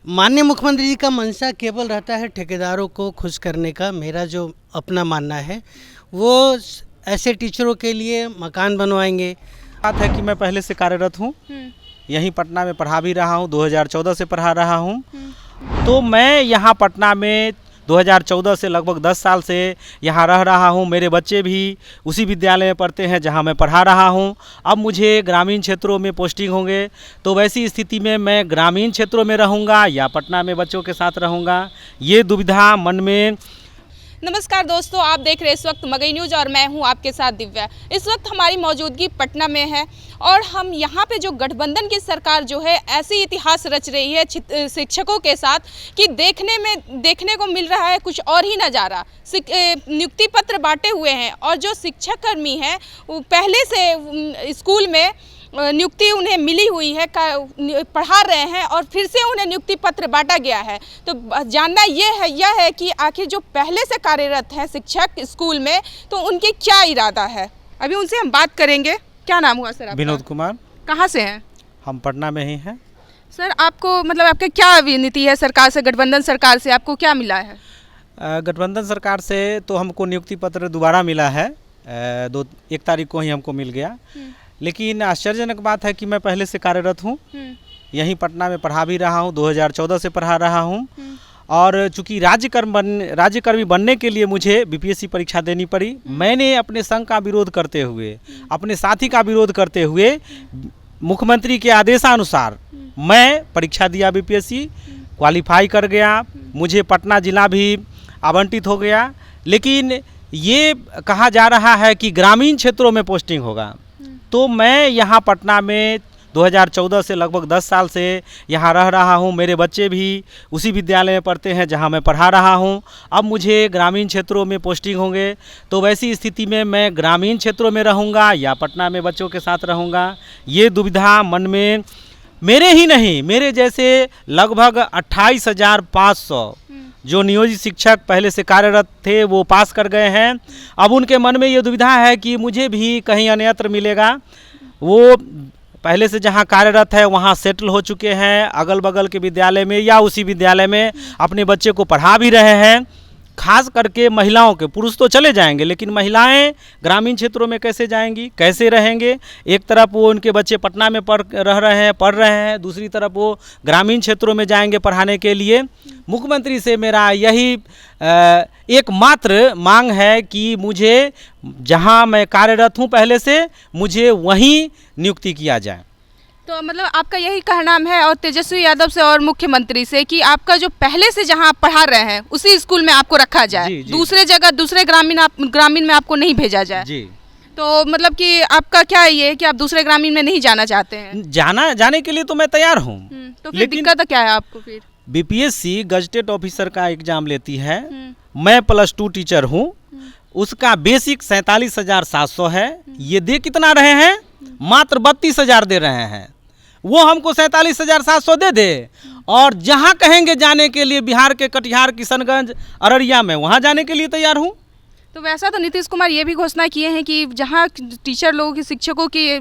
माननीय मुख्यमंत्री जी का मंशा केवल रहता है ठेकेदारों को खुश करने का। मेरा जो अपना मानना है वो ऐसे टीचरों के लिए मकान बनवाएंगे। बात है कि मैं पहले से कार्यरत हूँ, यहीं पटना में पढ़ा भी रहा हूँ, 2014 से पढ़ा रहा हूँ। तो मैं यहाँ पटना में 2014 से लगभग 10 साल से यहाँ रह रहा हूँ। मेरे बच्चे भी उसी विद्यालय में पढ़ते हैं जहाँ मैं पढ़ा रहा हूँ। अब मुझे ग्रामीण क्षेत्रों में पोस्टिंग होंगे, तो वैसी स्थिति में मैं ग्रामीण क्षेत्रों में रहूँगा या पटना में बच्चों के साथ रहूँगा, ये दुविधा मन में। नमस्कार दोस्तों, आप देख रहे हैं इस वक्त मगई न्यूज़ और मैं हूं आपके साथ दिव्या। इस वक्त हमारी मौजूदगी पटना में है और हम यहां पे जो गठबंधन की सरकार जो है ऐसी इतिहास रच रही है शिक्षकों के साथ कि देखने को मिल रहा है कुछ और ही नज़ारा। नियुक्ति पत्र बांटे हुए हैं और जो शिक्षाकर्मी हैं वो पहले से स्कूल में नियुक्ति उन्हें मिली हुई है, पढ़ा रहे हैं और फिर से उन्हें नियुक्ति पत्र बांटा गया है। तो जानना यह है कि आखिर जो पहले से कार्यरत हैं शिक्षक स्कूल में, तो उनके क्या इरादा है। अभी उनसे हम बात करेंगे। क्या नाम हुआ सर आपका? विनोद कुमार। कहाँ से हैं? हम पटना में ही हैं। सर आपको मतलब आपका क्या नीति है सरकार से, गठबंधन सरकार से आपको क्या मिला है? गठबंधन सरकार से तो हमको नियुक्ति पत्र दोबारा मिला है, 1 तारीख को ही हमको मिल गया। लेकिन आश्चर्यजनक बात है कि मैं पहले से कार्यरत हूँ, यहीं पटना में पढ़ा भी रहा हूँ, 2014 से पढ़ा रहा हूँ। और चूँकि राज्यकर्मी बनने के लिए मुझे बीपीएससी परीक्षा देनी पड़ी। मैंने अपने संघ का विरोध करते हुए, अपने साथी का विरोध करते हुए मुख्यमंत्री के आदेशानुसार मैं परीक्षा दिया, बीपीएससी क्वालिफाई कर गया, मुझे पटना ज़िला भी आवंटित हो गया। लेकिन ये कहा जा रहा है कि ग्रामीण क्षेत्रों में पोस्टिंग होगा, तो मैं यहाँ पटना में 2014 से लगभग 10 साल से यहाँ रह रहा हूँ। मेरे बच्चे भी उसी विद्यालय में पढ़ते हैं जहाँ मैं पढ़ा रहा हूँ। अब मुझे ग्रामीण क्षेत्रों में पोस्टिंग होंगे, तो वैसी स्थिति में मैं ग्रामीण क्षेत्रों में रहूँगा या पटना में बच्चों के साथ रहूँगा, ये दुविधा मन में मेरे ही नहीं, मेरे जैसे लगभग 28,500 जो नियोजित शिक्षक पहले से कार्यरत थे वो पास कर गए हैं। अब उनके मन में ये दुविधा है कि मुझे भी कहीं अन्यत्र मिलेगा। वो पहले से जहाँ कार्यरत है वहाँ सेटल हो चुके हैं, अगल बगल के विद्यालय में या उसी विद्यालय में अपने बच्चे को पढ़ा भी रहे हैं। खास करके महिलाओं के, पुरुष तो चले जाएंगे लेकिन महिलाएं ग्रामीण क्षेत्रों में कैसे जाएंगी, कैसे रहेंगे। एक तरफ वो उनके बच्चे पटना में पढ़ रहे हैं, दूसरी तरफ वो ग्रामीण क्षेत्रों में जाएंगे पढ़ाने के लिए। मुख्यमंत्री से मेरा यही एकमात्र मांग है कि मुझे जहां मैं कार्यरत हूं पहले से, मुझे वहीं नियुक्ति किया जाए। तो मतलब आपका यही कहना है और तेजस्वी यादव से और मुख्यमंत्री से कि आपका जो पहले से जहां आप पढ़ा रहे हैं उसी स्कूल में आपको रखा जाए, जी। दूसरे जगह दूसरे ग्रामीण में आपको नहीं भेजा जाए, जी। तो मतलब कि आपका क्या ये है कि आप दूसरे ग्रामीण में नहीं जाना चाहते हैं? जाने के लिए तो मैं तैयार हूँ। तो फिर दिक्कत क्या है आपको? फिर बीपीएससी गजटेड ऑफिसर का एग्जाम लेती है, मैं +2 टीचर हूँ, उसका बेसिक 47,700 है। ये दे कितना रहे हैं? मात्र 32,000 दे रहे हैं। वो हमको 47,700 दे दे और जहाँ कहेंगे जाने के लिए, बिहार के कटिहार, किशनगंज, अररिया में, वहाँ जाने के लिए तैयार हूँ। तो वैसा तो नीतीश कुमार ये भी घोषणा किए हैं कि जहाँ टीचर लोगों की, शिक्षकों की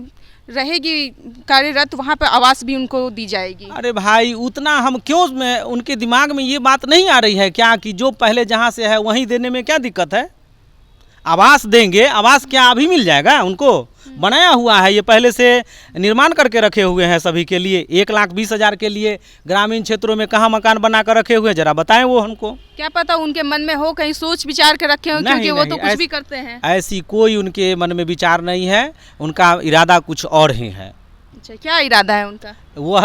रहेगी कार्यरत, वहाँ पर आवास भी उनको दी जाएगी। अरे भाई, उतना हम क्यों, उनके दिमाग में ये बात नहीं आ रही है क्या कि जो पहले जहाँ से है वहीं देने में क्या दिक्कत है? आवास देंगे, आवास क्या अभी मिल जाएगा? उनको बनाया हुआ है, ये पहले से निर्माण करके रखे हुए हैं सभी के लिए। 1,20,000 के लिए ग्रामीण क्षेत्रों में कहाँ मकान बना कर रखे हुए हैं, जरा बताएं वो हमको। क्या पता उनके मन में हो, कहीं सोच विचार के रखे हो, क्योंकि वो तो कुछ भी करते हैं। ऐसी कोई उनके मन में विचार नहीं है, उनका इरादा कुछ और ही है। अच्छा, क्या इरादा है उनका? वो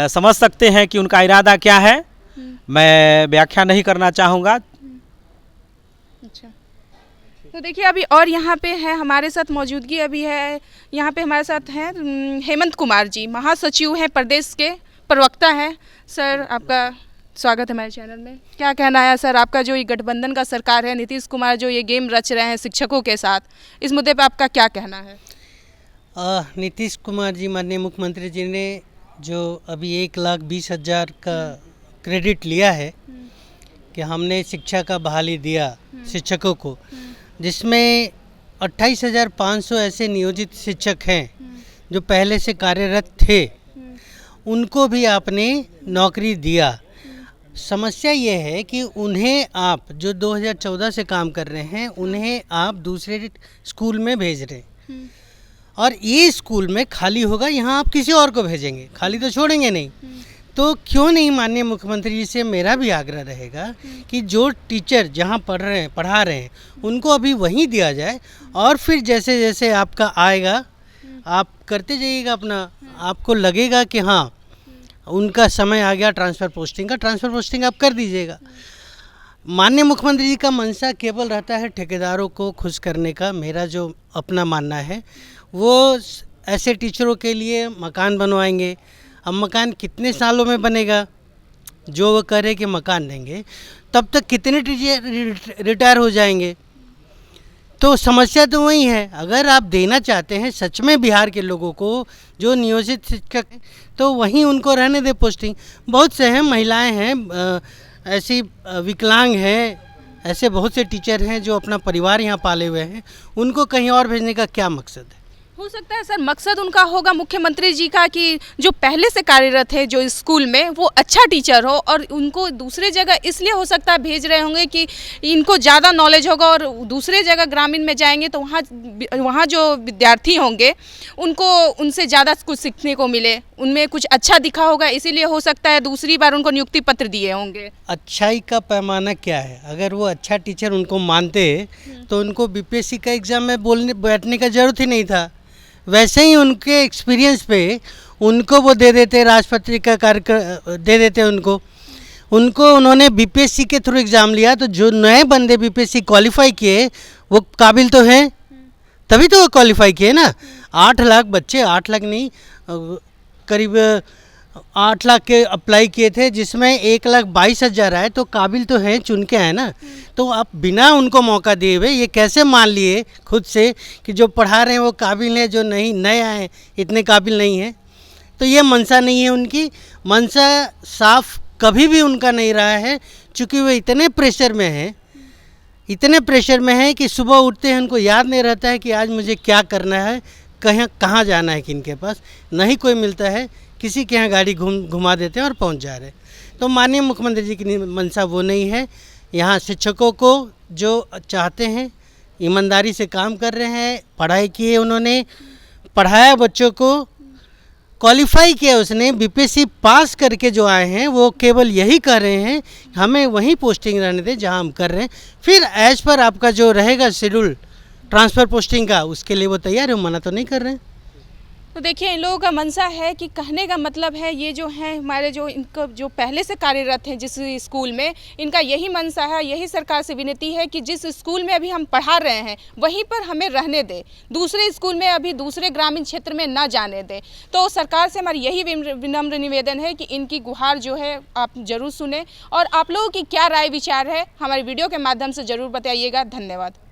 समझ सकते हैं कि उनका इरादा क्या है, मैं व्याख्या नहीं करना चाहूँगा। अच्छा, तो देखिए अभी और यहाँ पे है हमारे साथ मौजूदगी अभी है, यहाँ पे हमारे साथ हैं हेमंत कुमार जी, महासचिव हैं, प्रदेश के प्रवक्ता हैं। सर आपका स्वागत है हमारे चैनल में। क्या कहना है सर आपका, जो ये गठबंधन का सरकार है, नीतीश कुमार जो ये गेम रच रहे हैं शिक्षकों के साथ, इस मुद्दे पे आपका क्या कहना है? नीतीश कुमार जी, माननीय मुख्यमंत्री जी ने जो अभी 1,20,000 का क्रेडिट लिया है कि हमने शिक्षा का बहाली दिया शिक्षकों को, जिसमें 28,500 ऐसे नियोजित शिक्षक हैं जो पहले से कार्यरत थे, उनको भी आपने नौकरी दिया। समस्या ये है कि उन्हें आप जो 2014 से काम कर रहे हैं उन्हें आप दूसरे स्कूल में भेज रहे हैं और ये स्कूल में खाली होगा, यहाँ आप किसी और को भेजेंगे, खाली तो छोड़ेंगे नहीं। तो क्यों नहीं, माननीय मुख्यमंत्री जी से मेरा भी आग्रह रहेगा कि जो टीचर जहाँ पढ़ा रहे हैं उनको अभी वहीं दिया जाए और फिर जैसे जैसे आपका आएगा आप करते जाइएगा अपना। आपको लगेगा कि हाँ उनका समय आ गया ट्रांसफ़र पोस्टिंग का, ट्रांसफ़र पोस्टिंग आप कर दीजिएगा। माननीय मुख्यमंत्री जी का मंशा केवल रहता है ठेकेदारों को खुश करने का। मेरा जो अपना मानना है वो ऐसे टीचरों के लिए मकान बनवाएंगे। अब मकान कितने सालों में बनेगा, जो वो करे कि मकान देंगे, तब तक कितने टीचर रिटायर हो जाएंगे। तो समस्या तो वही है। अगर आप देना चाहते हैं सच में बिहार के लोगों को जो नियोजित शिक्षक हैं, तो वहीं उनको रहने दे पोस्टिंग। बहुत से हैं, महिलाएं हैं, ऐसी विकलांग हैं, ऐसे बहुत से टीचर हैं जो अपना परिवार यहाँ पाले हुए हैं, उनको कहीं और भेजने का क्या मकसद है? हो सकता है सर मकसद उनका होगा मुख्यमंत्री जी का कि जो पहले से कार्यरत है जो स्कूल में वो अच्छा टीचर हो और उनको दूसरे जगह इसलिए हो सकता है भेज रहे होंगे कि इनको ज़्यादा नॉलेज होगा और दूसरे जगह ग्रामीण में जाएंगे तो वहाँ जो विद्यार्थी होंगे उनको उनसे ज़्यादा कुछ सीखने को मिले, उनमें कुछ अच्छा दिखा होगा, इसीलिए हो सकता है दूसरी बार उनको नियुक्ति पत्र दिए होंगे। अच्छाई का पैमाना क्या है? अगर वो अच्छा टीचर उनको मानते तो उनको बीपीएससी का एग्ज़ाम में बैठने का ज़रूरत ही नहीं था। वैसे ही उनके एक्सपीरियंस पे उनको वो दे देते, राष्ट्रपति का कार्यक्रम दे देते उनको उन्होंने बीपीएससी के थ्रू एग्ज़ाम लिया। तो जो नए बंदे बीपीएससी क्वालिफाई किए वो काबिल तो हैं, तभी तो वो क्वालिफाई किए ना। 8 लाख बच्चे, 8 लाख नहीं, करीब 8 लाख के अप्लाई किए थे, जिसमें 1,22,000 आए, तो काबिल तो हैं, चुन के आए ना। तो आप बिना उनको मौका दिए हुए ये कैसे मान लिए खुद से कि जो पढ़ा रहे हैं वो काबिल हैं, जो नहीं नए आए इतने काबिल नहीं हैं? तो ये मंशा नहीं है उनकी। मंशा साफ कभी भी उनका नहीं रहा है, क्योंकि वो इतने प्रेशर में हैं, इतने प्रेशर में है कि सुबह उठते हैं उनको याद नहीं रहता है कि आज मुझे क्या करना है, कहाँ जाना है, किनके पास नहीं कोई मिलता है, किसी के यहाँ गाड़ी घुमा देते हैं और पहुँच जा रहे हैं। तो माननीय मुख्यमंत्री जी की मंशा वो नहीं है। यहाँ शिक्षकों को जो चाहते हैं, ईमानदारी से काम कर रहे हैं, पढ़ाई किए, उन्होंने पढ़ाया, बच्चों को क्वालिफाई किया, उसने बीपीएससी पास करके जो आए हैं वो केवल यही कह रहे हैं हमें वहीं पोस्टिंग रहने दें जहाँ हम कर रहे हैं। फिर एज पर आपका जो रहेगा शेड्यूल ट्रांसफ़र पोस्टिंग का, उसके लिए वो तैयार है, मना तो नहीं कर रहे हैं। तो देखिए इन लोगों का मंशा है कि कहने का मतलब है ये जो है हमारे जो इनको जो पहले से कार्यरत हैं जिस स्कूल में, इनका यही मंशा है, यही सरकार से विनती है कि जिस स्कूल में अभी हम पढ़ा रहे हैं वहीं पर हमें रहने दें, दूसरे स्कूल में अभी दूसरे ग्रामीण क्षेत्र में ना जाने दें। तो सरकार से हमारी यही विनम्र निवेदन है कि इनकी गुहार जो है आप ज़रूर सुने और आप लोगों की क्या राय विचार है हमारी वीडियो के माध्यम से ज़रूर बताइएगा। धन्यवाद।